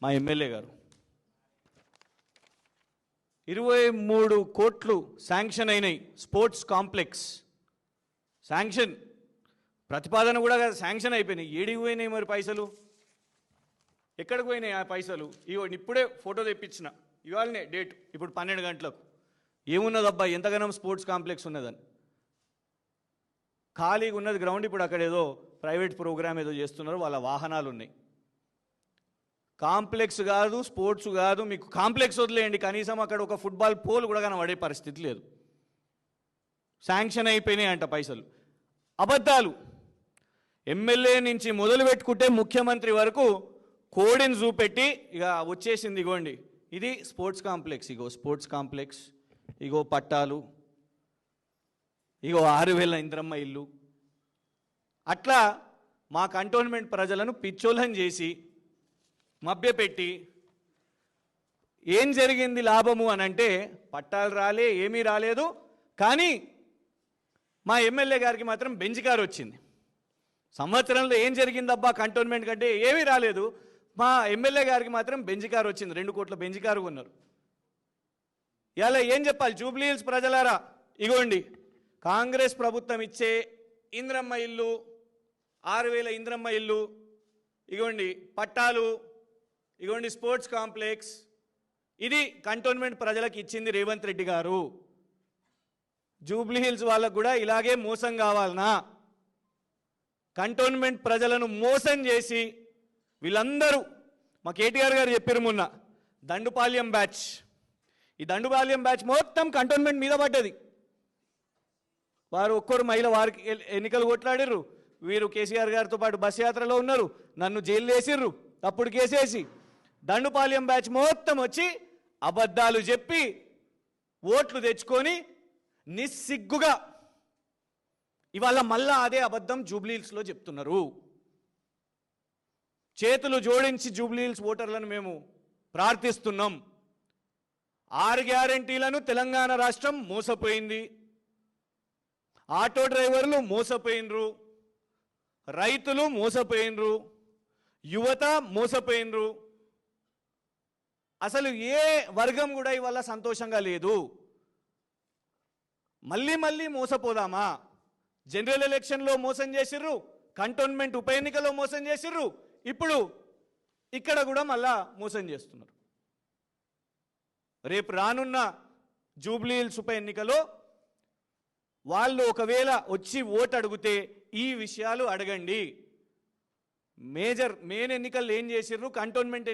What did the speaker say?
మా ఎమ్మెల్యే గారు 23 కోట్లు శాంక్షన్ అయినాయి స్పోర్ట్స్ కాంప్లెక్స్ శాంక్షన్ ప్రతిపాదన కూడా శాంక్షన్ అయిపోయినాయి. ఏడికి పోయినాయి మరి పైసలు? ఎక్కడికి పోయినాయి ఆ పైసలు? ఇప్పుడే ఫోటో తెప్పించిన, ఇవాళనే డేట్, ఇప్పుడు 12 గంటలకు. ఏమున్నదబ్బా ఎంతగానో స్పోర్ట్స్ కాంప్లెక్స్ ఉన్నదని. ఖాళీగా ఉన్నది గ్రౌండ్. ఇప్పుడు అక్కడ ఏదో ప్రైవేట్ ప్రోగ్రామ్ ఏదో చేస్తున్నారు, వాళ్ళ వాహనాలు ఉన్నాయి. కాంప్లెక్స్ కాదు, స్పోర్ట్స్ కాదు, మీకు కాంప్లెక్స్ వదిలేయండి, కనీసం అక్కడ ఒక ఫుట్బాల్ పోల్ కూడా కనబడే పరిస్థితి లేదు. శాంక్షన్ అయిపోయినాయి అంట పైసలు. అబద్ధాలు. ఎమ్మెల్యే నుంచి మొదలు పెట్టుకుంటే ముఖ్యమంత్రి వరకు కోడిని చూపెట్టి ఇక వచ్చేసింది. ఇగోండి ఇది స్పోర్ట్స్ కాంప్లెక్స్, ఇగో స్పోర్ట్స్ కాంప్లెక్స్, ఇగో పట్టాలు, ఇగో 6,000 ఇంద్రమ్మ ఇల్లు. అట్లా మా కంటోన్మెంట్ ప్రజలను పిచ్చోళ్ళని చేసి మభ్యపెట్టి ఏం జరిగింది లాభము అని అంటే పట్టాలు రాలే, ఏమీ రాలేదు. కానీ మా ఎమ్మెల్యే గారికి మాత్రం బెంచ్ కారు వచ్చింది. సంవత్సరంలో ఏం జరిగిందబ్బా కంటోన్మెంట్ కంటే ఏమీ రాలేదు. మా ఎమ్మెల్యే గారికి మాత్రం బెంచ్ కారు వచ్చింది. 2 కోట్ల బెంచ్ కారు కొన్నారు. ఇలా ఏం చెప్పాలి జూబ్లీ హిల్స్ ప్రజలారా? ఇగోండి కాంగ్రెస్ ప్రభుత్వం ఇచ్చే ఇంద్రమ్మ ఇల్లు, 6,000 ఇంద్రమ్మ ఇల్లు, ఇగోండి పట్టాలు, ఇగోండి స్పోర్ట్స్ కాంప్లెక్స్. ఇది కంటోన్మెంట్ ప్రజలకు ఇచ్చింది రేవంత్ రెడ్డి గారు. జూబ్లీ హిల్స్ వాళ్ళకు కూడా ఇలాగే మోసం కావాలనా? కంటోన్మెంట్ ప్రజలను మోసం చేసి వీళ్ళందరూ మా కేటీఆర్ గారు చెప్పారు మొన్న, దండుపాల్యం బ్యాచ్. ఈ దండుపాల్యం బ్యాచ్ మొత్తం కంటోన్మెంట్ మీద పడ్డది. వారు ఒక్కరు మహిళ వారికి ఎన్నికలు కొట్లాడిర్రు. వీరు కేసీఆర్ గారితో పాటు బస్ యాత్రలో ఉన్నారు. నన్ను జైలు వేసిర్రు తప్పుడు కేసేసి. దండుపాల్యం బ్యాచ్ మొత్తం వచ్చి అబద్ధాలు చెప్పి ఓట్లు తెచ్చుకొని నిస్సిగ్గుగా ఇవాళ మళ్ళా అదే అబద్ధం జూబ్లీహిల్స్లో చెప్తున్నారు. చేతులు జోడించి జూబ్లీహిల్స్ ఓటర్లను మేము ప్రార్థిస్తున్నాం. 6 గ్యారంటీలను తెలంగాణ రాష్ట్రం మోసపోయింది. ఆటో డ్రైవర్లు మోసపోయినరు, రైతులు మోసపోయినరు, యువత మోసపోయినరు. అసలు ఏ వర్గం కూడా ఇవాళ సంతోషంగా లేదు. మళ్ళీ మళ్ళీ మోసపోదామా? జనరల్ ఎలక్షన్లో మోసం చేసిర్రు, కంటోన్మెంట్ ఉప ఎన్నికలో మోసం చేసిర్రు, ఇప్పుడు ఇక్కడ కూడా మళ్ళా మోసం చేస్తున్నారు. రేపు రానున్న జూబ్లీ హిల్స్ ఉప ఎన్నికలో వాళ్ళు ఒకవేళ వచ్చి ఓటు అడిగితే ఈ విషయాలు అడగండి. మెయిన్ ఎన్నికలు ఏం చేసిర్రు, కంటోన్మెంట్